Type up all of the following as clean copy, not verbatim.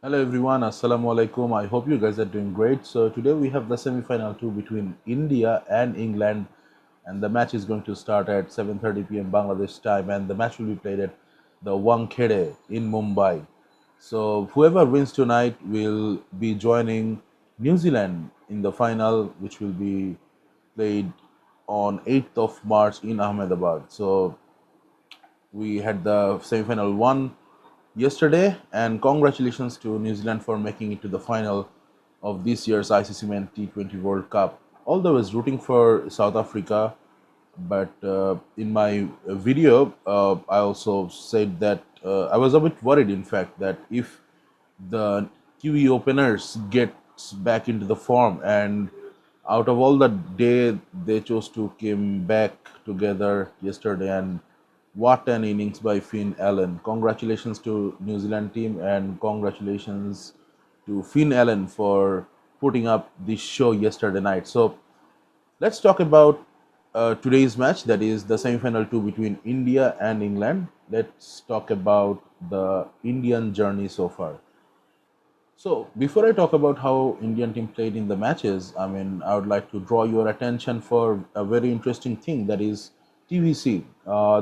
Hello everyone, Assalamu alaikum. I hope you guys are doing great. So today we have the semi-final two between India and England, and the match is going to start at 7:30 p.m. Bangladesh time, and the match will be played at the Wankhede in Mumbai. So whoever wins tonight will be joining New Zealand in the final, which will be played on 8th of March in Ahmedabad. So we had the semi-final one yesterday, and congratulations to New Zealand for making it to the final of this year's ICC Men T20 World Cup. Although I was rooting for South Africa, but in my video, I also said that I was a bit worried, in fact, that if the Kiwi openers gets back into the form, and out of all the day they chose to came back together yesterday, and what an innings by Finn Allen. Congratulations to New Zealand team, and congratulations to Finn Allen for putting up this show yesterday night. So let's talk about today's match, that is the semi-final two between India and England. Let's talk about the Indian journey so far. So before I talk about how Indian team played in the matches, I would like to draw your attention for a very interesting thing, that is TVC.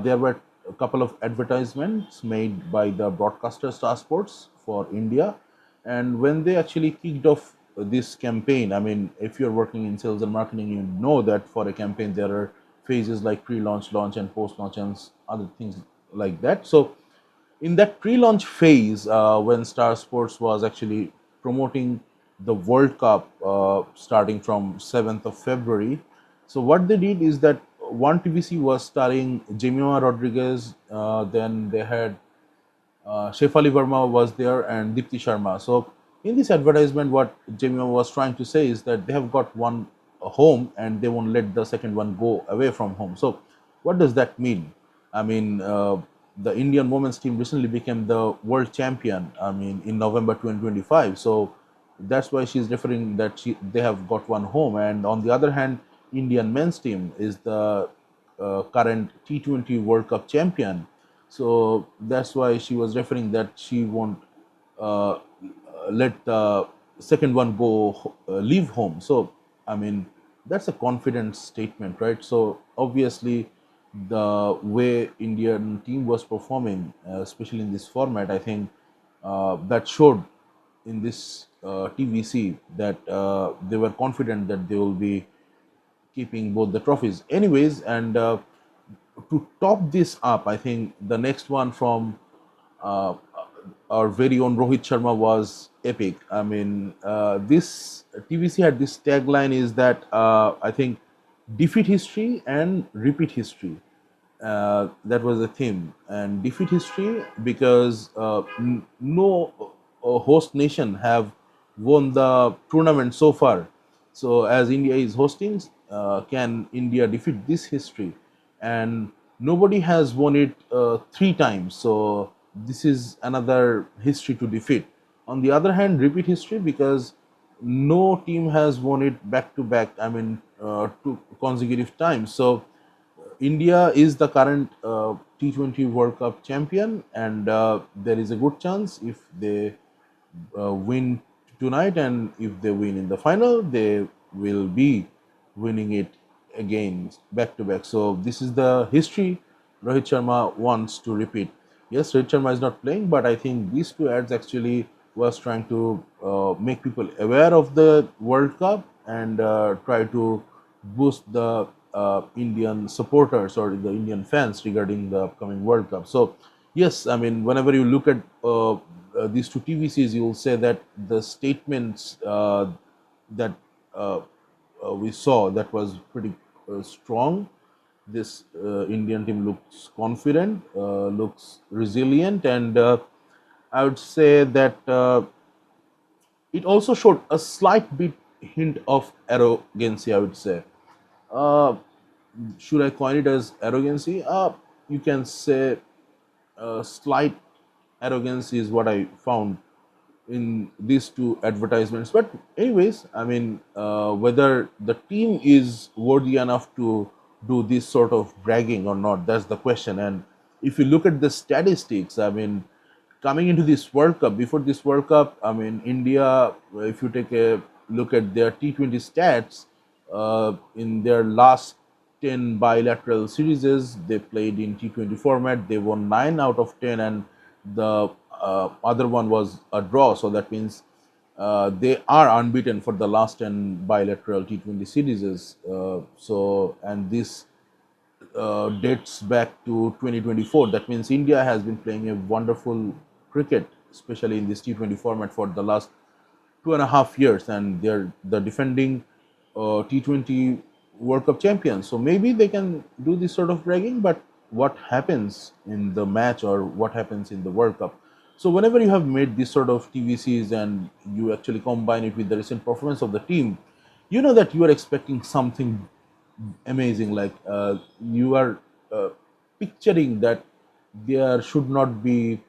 There were a couple of advertisements made by the broadcaster Star Sports for India, and when they actually kicked off this campaign, if you're working in sales and marketing, you know that for a campaign there are phases like pre-launch, launch, and post-launch, and other things like that. So in that pre-launch phase, when Star Sports was actually promoting the World Cup starting from 7th of February, so what they did is that one TVC was starring Jemima Rodriguez, then they had Shefali Verma was there, and Dipti Sharma. So in this advertisement, what Jemima was trying to say is that they have got one home and they won't let the second one go away from home. So what does that mean? I mean, the Indian women's team recently became the world champion. In November 2025. So that's why she's referring that they have got one home. And on the other hand, Indian men's team is the current T20 World Cup champion. So that's why she was referring that she won't uh, let the second one go leave home. So I mean that's a confident statement, right? So obviously the way Indian team was performing, especially in this format, I think that showed in this TVC that they were confident that they will be keeping both the trophies. Anyways, and to top this up, I think the next one from uh, our very own Rohit Sharma was epic. This TVC had this tagline is that I think defeat history and repeat history. That was the theme, and defeat history because no host nation have won the tournament so far. So as India is hosting, can India defeat this history? And nobody has won it three times. So this is another history to defeat. On the other hand, repeat history because no team has won it back to back. Two consecutive times. So India is the current T20 World Cup champion, and there is a good chance if they win tonight, and if they win in the final, they will be winning it again back to back. So this is the history Rohit Sharma wants to repeat. Yes, Rohit Sharma is not playing, but I think these two ads actually was trying to make people aware of the World Cup and try to boost the Indian supporters or the Indian fans regarding the upcoming World Cup. So yes, whenever you look at these two TVCs, you will say that the statements that we saw, that was pretty strong. This Indian team looks confident, looks resilient, and I would say that it also showed a slight bit hint of arrogancy, I would say. Uh, should I coin it as arrogancy? You can say slight arrogance is what I found in these two advertisements. But anyways, whether the team is worthy enough to do this sort of bragging or not, that's the question. And if you look at the statistics, coming into this World Cup, before this World Cup, I mean, India, if you take a look at their T20 stats, in their last 10 bilateral series they played in T20 format, they won 9 out of 10, and the other one was a draw. So that means they are unbeaten for the last 10 bilateral T20 series. And this dates back to 2024. That means India has been playing a wonderful cricket, especially in this T20 format for the last 2.5 years, and they're the defending T20 World Cup champions. So maybe they can do this sort of bragging, but what happens in the match or what happens in the World Cup? So whenever you have made this sort of TVCs and you actually combine it with the recent performance of the team, you know that you are expecting something amazing. Like you are picturing that there should not be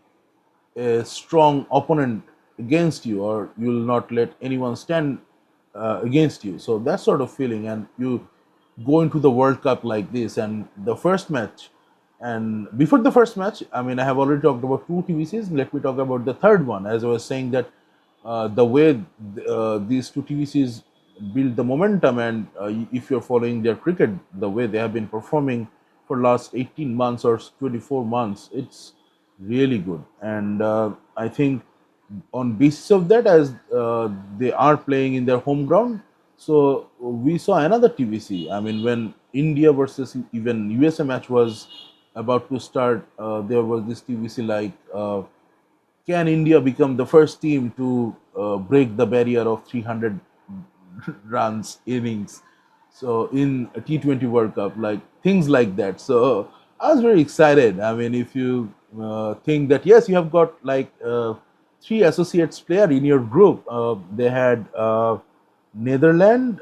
a strong opponent against you, or you will not let anyone stand against you. So that sort of feeling, and you go into the World Cup like this, and the first match. And before the first match, I mean, I have already talked about two TVCs. Let me talk about the third one. As I was saying that the way these two TVCs build the momentum, and if you're following their cricket, the way they have been performing for last 18 months or 24 months, it's really good. And I think on basis of that, as they are playing in their home ground, so we saw another TVC. I mean, when India versus even USA match was about to start, there was this TVC like, can India become the first team to break the barrier of 300 runs innings? So in a T20 World Cup, like things like that. So I was very excited. I mean, if you think that yes, you have got like three associates player in your group. They had Netherlands,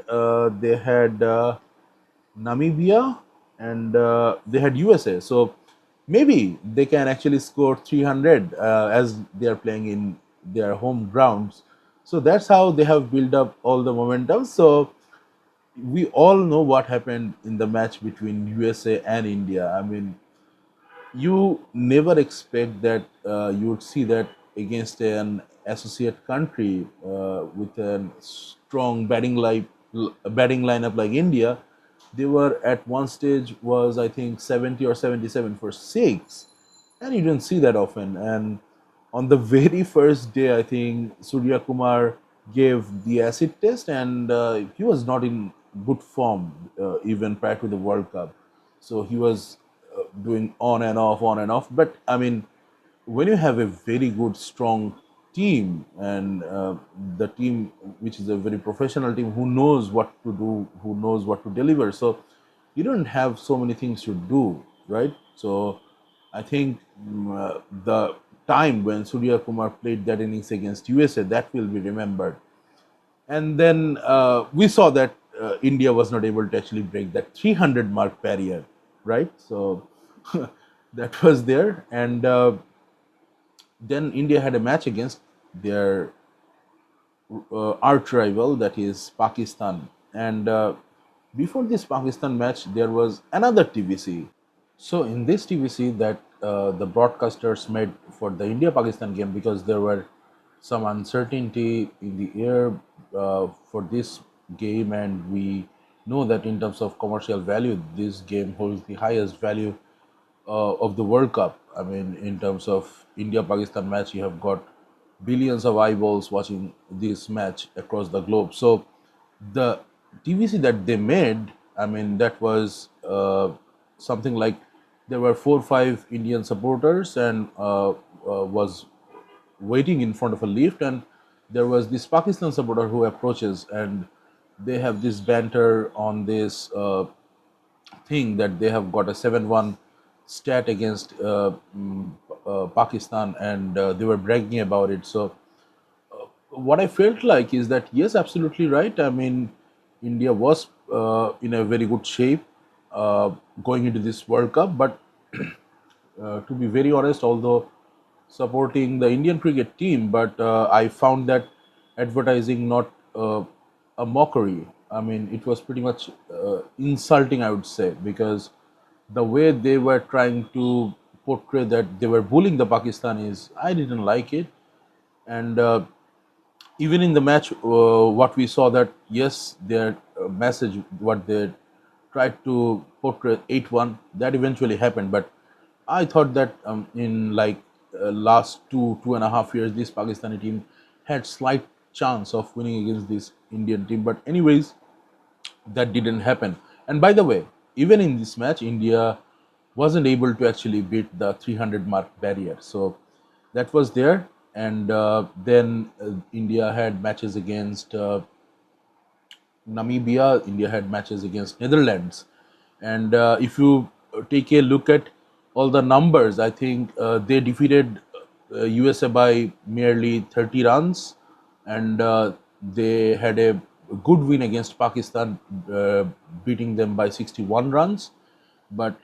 they had Namibia, and they had USA. So maybe they can actually score 300 as they are playing in their home grounds. So that's how they have built up all the momentum. So we all know what happened in the match between USA and India. I mean, you never expect that you would see that against an associate country with a strong batting lineup like India. They were at one stage was, I think, 70 or 77 for six, and you don't see that often. And on the very first day, I think Surya Kumar gave the acid test, and he was not in good form even prior to the World Cup. So he was doing on and off. But I mean, when you have a very good, strong team, and the team which is a very professional team who knows what to do, who knows what to deliver, so you don't have so many things to do, right? So I think the time when Surya Kumar played that innings against USA, that will be remembered. And then we saw that India was not able to actually break that 300 mark barrier, right? So that was there. And then India had a match against their arch rival, that is Pakistan. And before this Pakistan match, there was another TVC. So in this TVC that the broadcasters made for the India-Pakistan game, because there were some uncertainty in the air for this game, and we know that in terms of commercial value, this game holds the highest value of the World Cup. I mean, in terms of India-Pakistan match, you have got billions of eyeballs watching this match across the globe. So the TVC that they made, I mean, that was something like there were 4 or 5 Indian supporters, and was waiting in front of a lift, and there was this Pakistan supporter who approaches, and they have this banter on this thing that they have got a 7-1 stat against Pakistan, and they were bragging about it. So what I felt like is that yes, absolutely right. I mean, India was in a very good shape going into this World Cup, but to be very honest, although supporting the Indian cricket team, but I found that advertising not a mockery. I mean, it was pretty much insulting, I would say, because the way they were trying to portray that they were bullying the Pakistanis, I didn't like it. And even in the match, what we saw that yes, their message, what they tried to portray 8-1, that eventually happened. But I thought that in like last 2.5 years, this Pakistani team had slight chance of winning against this Indian team. But anyways, that didn't happen. And by the way, even in this match, India wasn't able to actually beat the 300 mark barrier. So that was there. And then India had matches against Namibia. India had matches against Netherlands. And if you take a look at all the numbers, I think they defeated USA by merely 30 runs, and they had a good win against Pakistan, beating them by 61 runs. But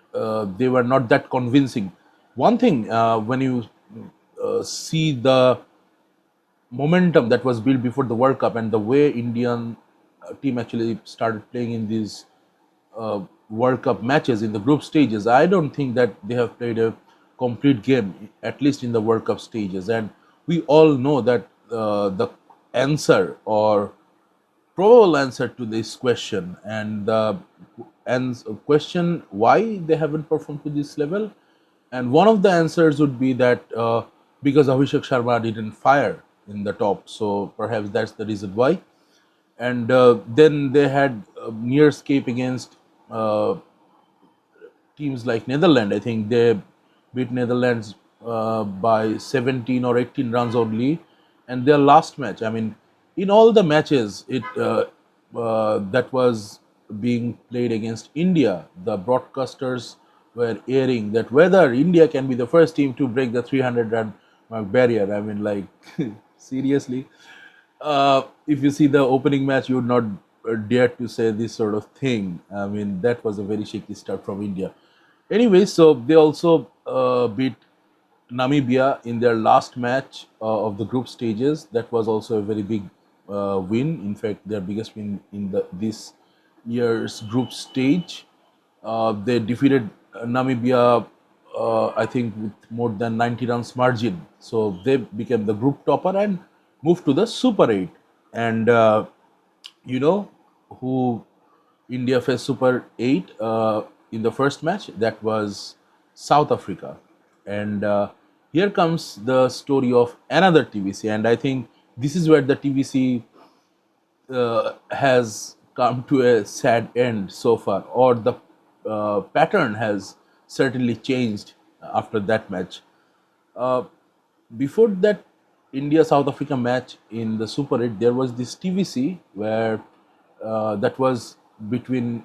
they were not that convincing. One thing, when you see the momentum that was built before the World Cup and the way Indian team actually started playing in these World Cup matches in the group stages, I don't think that they have played a complete game, at least in the World Cup stages. And we all know that the answer or probable answer to this question, and the question why they haven't performed to this level, and one of the answers would be that because Abhishek Sharma didn't fire in the top, so perhaps that's the reason why. And then they had near escape against teams like Netherlands. I think they beat Netherlands by 17 or 18 runs only. And their last match, I mean, in all the matches that was being played against India, the broadcasters were airing that whether India can be the first team to break the 300 run mark barrier. I mean, like, seriously. If you see the opening match, you would not dare to say this sort of thing. I mean, that was a very shaky start from India. Anyway, so they also beat Namibia in their last match of the group stages. That was also a very big win. In fact, their biggest win in this year's group stage. They defeated Namibia, I think, with more than 90 runs margin. So they became the group topper and moved to the Super 8. And you know who India faced Super 8 in the first match? That was South Africa. And here comes the story of another TVC. And I think this is where the TVC has come to a sad end so far, or the pattern has certainly changed after that match. Uh, Before that India South Africa match in the Super 8, there was this TVC where that was between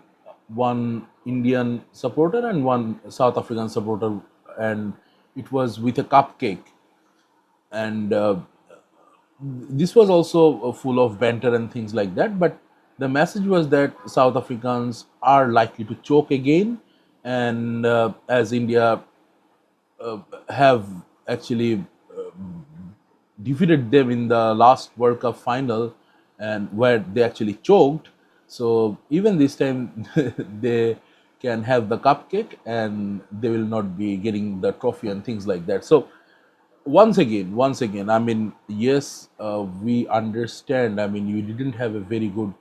one Indian supporter and one South African supporter, and it was with a cupcake. And this was also full of banter and things like that. But the message was that South Africans are likely to choke again, and as India have actually defeated them in the last World Cup final, and where they actually choked. So even this time, they can have the cupcake, and they will not be getting the trophy and things like that. So once again, I mean, yes, we understand. I mean, you didn't have a very good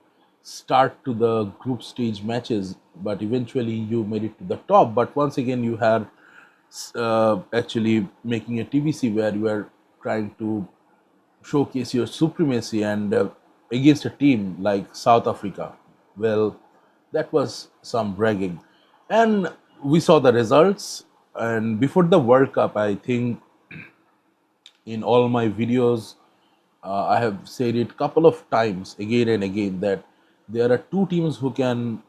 start to the group stage matches, but eventually you made it to the top. But once again, you had actually making a TVC where you are trying to showcase your supremacy and against a team like South Africa. Well, that was some bragging. And we saw the results. And before the World Cup, I think in all my videos, I have said it couple of times again and again that there are two teams who can.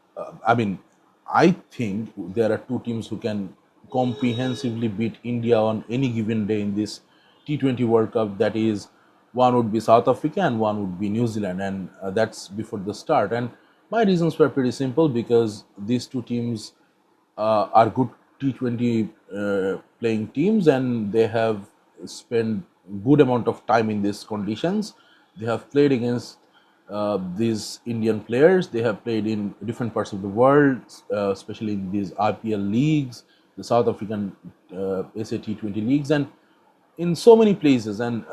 I think there are two teams who can comprehensively beat India on any given day in this T20 World Cup. That is, one would be South Africa and one would be New Zealand, and that's before the start. And my reasons were pretty simple because these two teams are good T20 playing teams, and they have spent good amount of time in these conditions. They have played against these Indian players. They have played in different parts of the world, especially in these IPL leagues the South African SA T20 leagues, and in so many places. And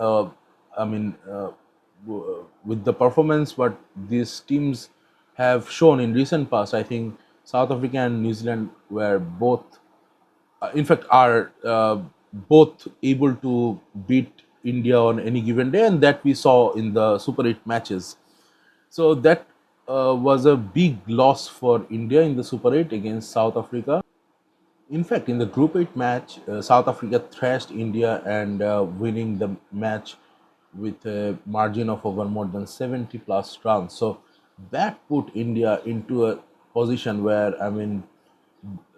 I mean, with the performance what these teams have shown in recent past, I think South Africa and New Zealand were both, in fact, are both able to beat India on any given day, and that we saw in the Super 8 matches. So that was a big loss for India in the Super 8 against South Africa. In fact, in the Group 8 match, South Africa thrashed India and winning the match with a margin of over more than 70 plus runs. So that put India into a position where, I mean,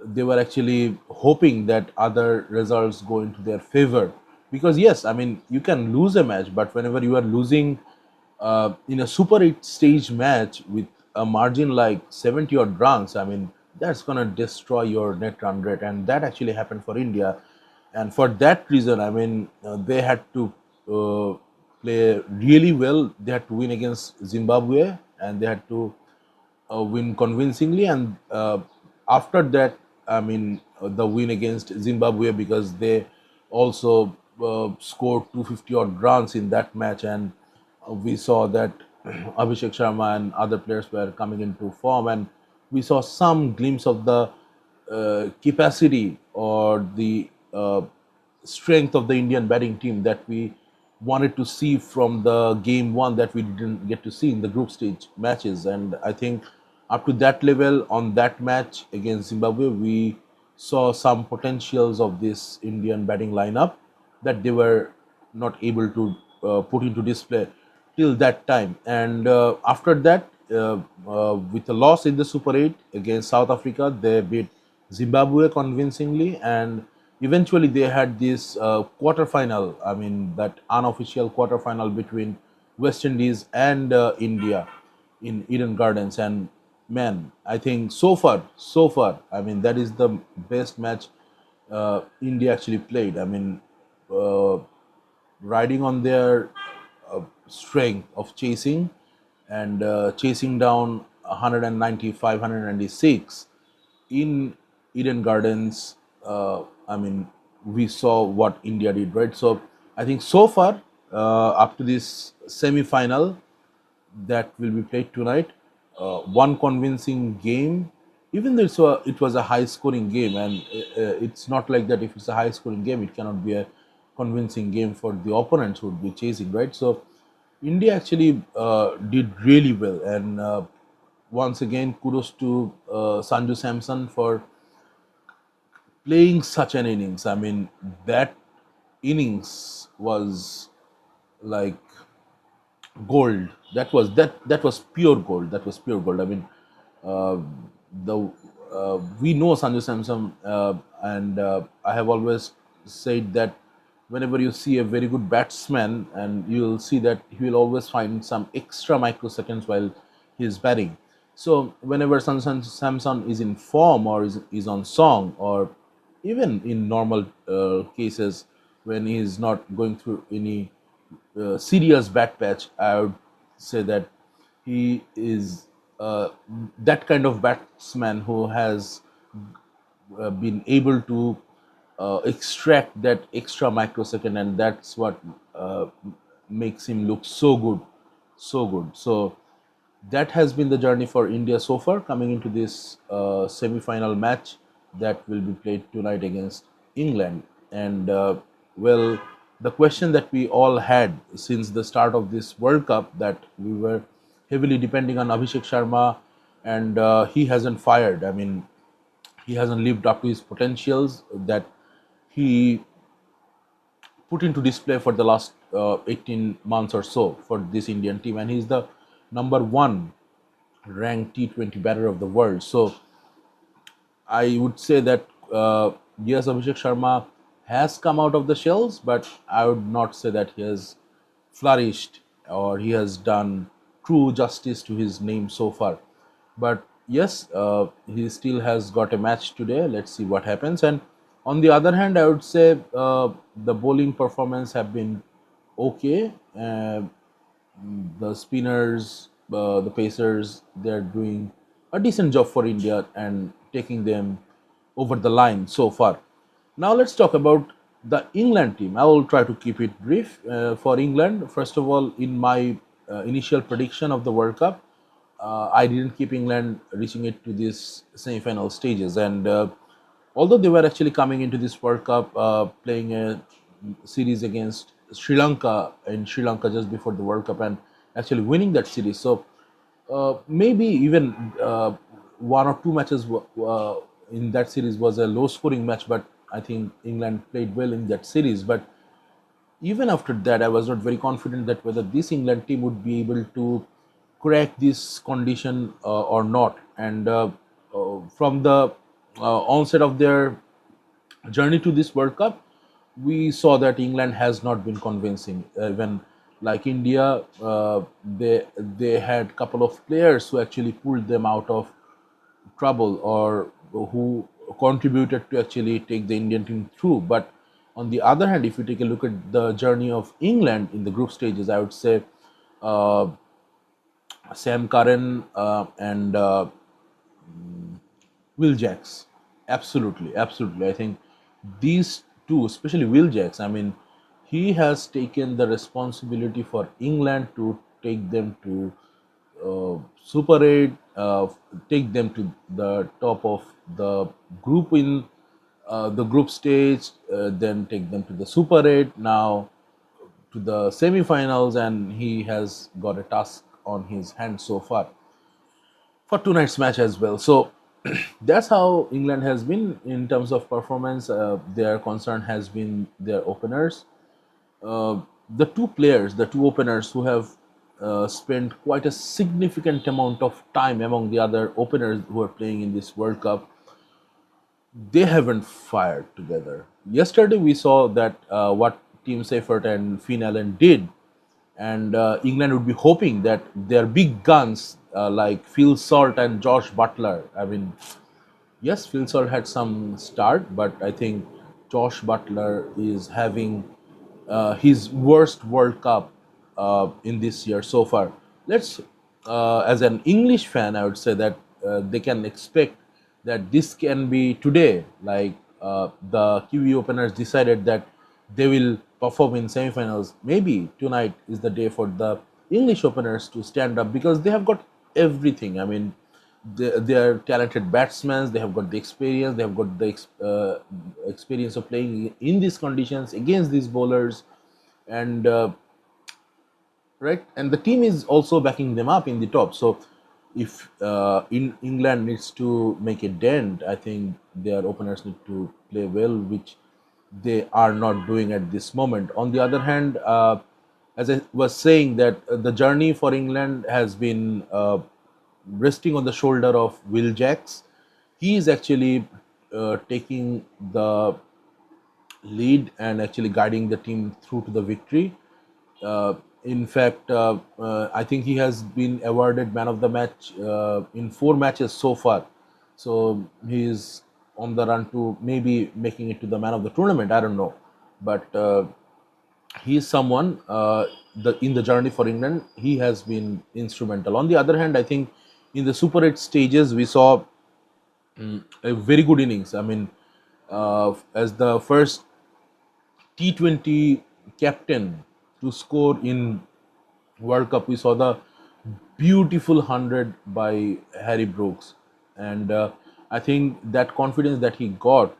they were actually hoping that other results go into their favor, because yes, I mean, you can lose a match, but whenever you are losing in a Super 8 stage match with a margin like 70 odd runs, I mean, that's going to destroy your net run rate. And that actually happened for India. And for that reason, I mean, they had to uh, play really well. They had to win against Zimbabwe, and they had to win convincingly. And after that, I mean, the win against Zimbabwe, because they also scored 250 odd runs in that match, and we saw that Abhishek Sharma and other players were coming into form, and we saw some glimpse of the capacity or the strength of the Indian batting team that we wanted to see from the game one that we didn't get to see in the group stage matches. And I think up to that level on that match against Zimbabwe, we saw some potentials of this Indian batting lineup that they were not able to put into display till that time. And after that, with a loss in the Super 8 against South Africa, they beat Zimbabwe convincingly, and eventually they had this quarter final. I mean, that unofficial quarter final between West Indies and India in Eden Gardens. And man, I think so far, I mean, that is the best match India actually played. I mean, uh, riding on their strength of chasing and chasing down 195, 196 in Eden Gardens. I mean, we saw what India did, right? So I think so far, up to this semi-final that will be played tonight, one convincing game. Even though it was a high-scoring game, and it's not like that. If it's a high-scoring game, it cannot be a convincing game for the opponents who would be chasing, right? So India actually did really well, and once again, kudos to Sanju Samson for playing such an innings. I mean, that innings was like gold. That was pure gold. That was pure gold. I mean, uh, the we know Sanju Samson, and I have always said that whenever you see a very good batsman, and you will see that he will always find some extra microseconds while he is batting. So whenever Samson is in form, or is on song, or even in normal cases when he is not going through any serious bat patch, I would say that he is that kind of batsman who has been able to extract that extra microsecond, and that's what makes him look so good, so good. So that has been the journey for India so far, coming into this semi-final match that will be played tonight against England. And well, the question that we all had since the start of this World Cup, that we were heavily depending on Abhishek Sharma, and he hasn't fired. I mean, he hasn't lived up to his potentials that he put into display for the last 18 months or so for this Indian team, and he's the number one ranked T20 batter of the world. So I would say that yes, Abhishek Sharma has come out of the shells, but I would not say that he has flourished or he has done true justice to his name so far. But yes, he still has got a match today. Let's see what happens. And on the other hand, I would say the bowling performance have been okay. The spinners, the pacers, they're doing a decent job for India and taking them over the line so far. Now let's talk about the England team. I will try to keep it brief. For England, first of all, in my initial prediction of the World Cup, I didn't keep England reaching it to these semi-final stages. And although they were actually coming into this World Cup playing a series against Sri Lanka in Sri Lanka just before the World Cup and actually winning that series, so maybe even one or two matches in that series was a low-scoring match, but I think England played well in that series. But even after that, I was not very confident that whether this England team would be able to crack this condition or not. And from the onset of their journey to this World Cup, we saw that England has not been convincing. Even like India, they had couple of players who actually pulled them out of trouble or who contributed to actually take the Indian team through. But on the other hand, if you take a look at the journey of England in the group stages, I would say uh, Sam Curran and Will Jacks. Absolutely, absolutely. I think these two, especially Will Jacks, I mean, he has taken the responsibility for England to take them to Super 8, take them to the top of the group in the group stage, then take them to the Super 8, now to the semi-finals, and he has got a task on his hand so far for tonight's match as well. So that's how England has been in terms of performance. Their concern has been their openers. Uh, the two openers who have spent quite a significant amount of time among the other openers who are playing in this World Cup, they haven't fired together. Yesterday, we saw that what Team Seifert and Finn Allen did, and England would be hoping that their big guns like Phil Salt and Josh Butler. I mean, yes, Phil Salt had some start, but I think Josh Butler is having his worst World Cup in this year so far. Let's, as an English fan, I would say that they can expect that this can be today. Like the Kiwi openers decided that they will perform in semifinals. Maybe tonight is the day for the English openers to stand up because they have got everything. I mean, they are talented batsmen. They have got the experience. They have got the experience of playing in these conditions against these bowlers, and right. And the team is also backing them up in the top. So if in England needs to make a dent, I think their openers need to play well, which they are not doing at this moment. On the other hand, as I was saying, that the journey for England has been resting on the shoulder of Will Jacks. He is actually taking the lead and actually guiding the team through to the victory. Uh, in fact, I think he has been awarded man of the match in four matches so far. So he is on the run to maybe making it to the man of the tournament. I don't know, but he is someone in the journey for England. He has been instrumental. On the other hand, I think in the Super 8 stages we saw a very good innings. I mean, as the first T20 captain to score in World Cup, we saw the beautiful 100 by Harry Brooks, and I think that confidence that he got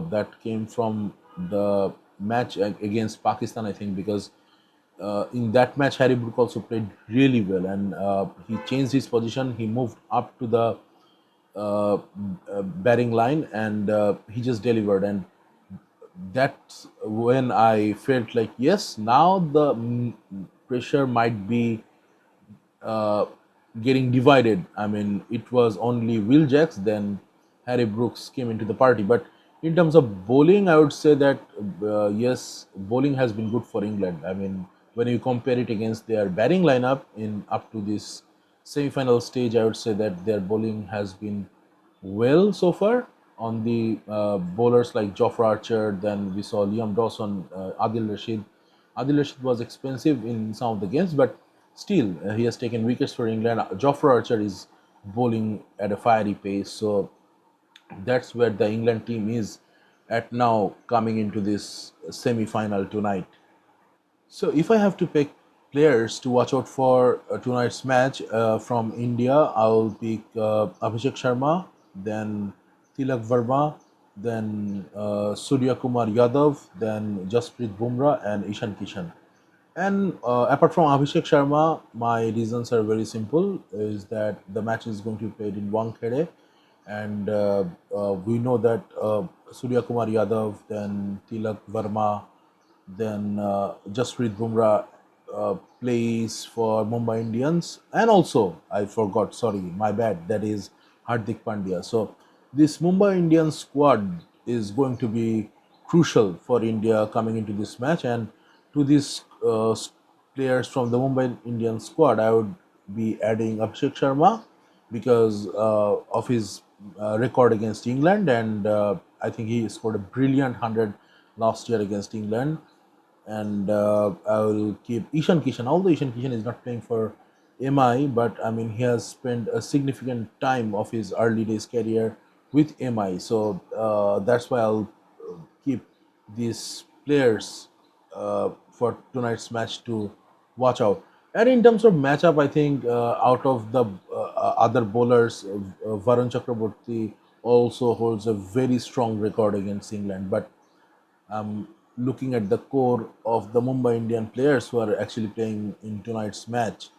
that came from the match against Pakistan. I think because in that match Harry Brooks also played really well, and he changed his position. He moved up to the batting line, and he just delivered. And that's when I felt like yes, now the pressure might be uh, getting divided. I mean, it was only Will Jacks, then Harry Brooks came into the party. But in terms of bowling, I would say that yes, bowling has been good for England. I mean, when you compare it against their batting lineup in up to this semi-final stage, I would say that their bowling has been well so far. On the bowlers like Jofra Archer, then we saw Liam Dawson, Adil Rashid. Adil Rashid was expensive in some of the games, but still he has taken wickets for England. Jofra Archer is bowling at a fiery pace, so That's where the England team is at now, coming into this semi-final tonight. So if I have to pick players to watch out for tonight's match from India, I'll pick Abhishek Sharma, then Tilak Verma, then Surya Kumar Yadav, then Jasprit Bumrah and Ishan Kishan. And apart from Abhishek Sharma, my reasons are very simple. Is that the match is going to be played in Wankhede, and we know that Surya Kumar Yadav, then Tilak Verma, then Jasprit Bumrah plays for Mumbai Indians, and also I forgot. Sorry, my bad. That is Hardik Pandya. So this Mumbai Indians squad is going to be crucial for India coming into this match, and to these players from the Mumbai Indians squad, I would be adding Abhishek Sharma because of his record against England, and I think he scored a brilliant 100 last year against England. And I will keep Ishan Kishan. Although Ishan Kishan is not playing for MI, but I mean he has spent a significant time of his early days career with MI. So that's why I'll keep these players for tonight's match to watch out. And in terms of matchup, I think out of the other bowlers, Varun Chakraborty also holds a very strong record against England. But looking at the core of the Mumbai Indian players who are actually playing in tonight's match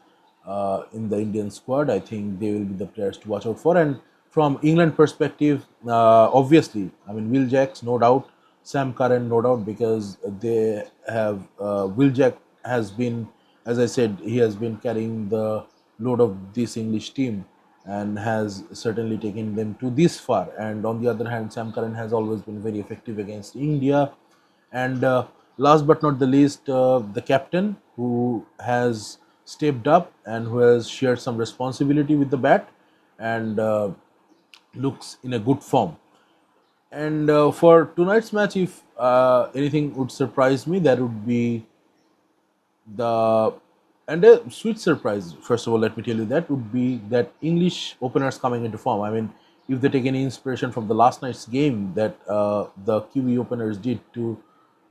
in the Indian squad, I think they will be the players to watch out for. And from England perspective, obviously, I mean Will Jacks, no doubt, Sam Curran, no doubt, because they have Will Jack has been, as I said, he has been carrying the load of this English team and has certainly taken them to this far. And on the other hand, Sam Curran has always been very effective against India. And last but not the least, the captain who has stepped up and who has shared some responsibility with the bat and looks in a good form. And for tonight's match, if anything would surprise me, that would be the and a sweet surprise. First of all, let me tell you that would be that English openers coming into form. I mean, if they take any inspiration from the last night's game that the QE openers did to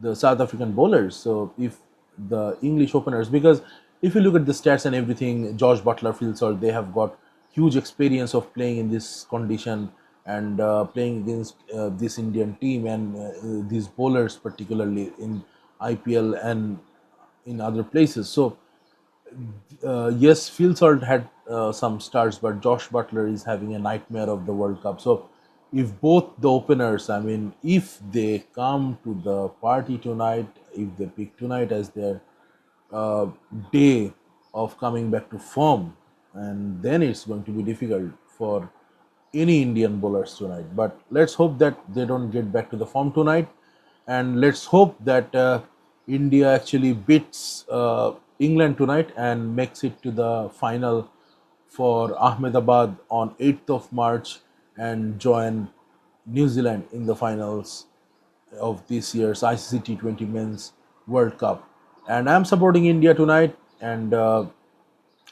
the South African bowlers. So if the English openers, because if you look at the stats and everything, George Butler, Phil Salt, they have got huge experience of playing in this condition and playing against this Indian team and these bowlers, particularly in IPL and in other places. So yes, Phil Salt had some starts, but Josh Butler is having a nightmare of the World Cup. So if both the openers, I mean, if they come to the party tonight, if they pick tonight as their uh, day of coming back to form, and then it's going to be difficult for any Indian bowlers tonight. But let's hope that they don't get back to the form tonight, and let's hope that India actually beats England tonight and makes it to the final for Ahmedabad on 8th of March and join New Zealand in the finals of this year's ICC T20 Men's World Cup. And I'm supporting India tonight. And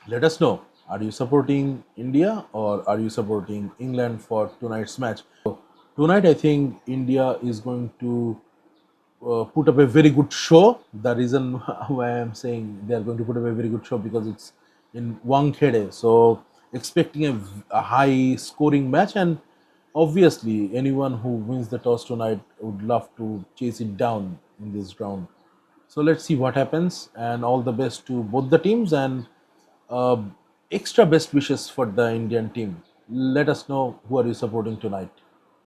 let us know, are you supporting India or are you supporting England for tonight's match? So, tonight, I think India is going to put up a very good show. The reason why I'm saying they are going to put up a very good show because it's in Wankhede. So expecting a high scoring match, and obviously anyone who wins the toss tonight would love to chase it down in this ground. So let's see what happens, and all the best to both the teams, and uh, extra best wishes for the Indian team. Let us know who are you supporting tonight.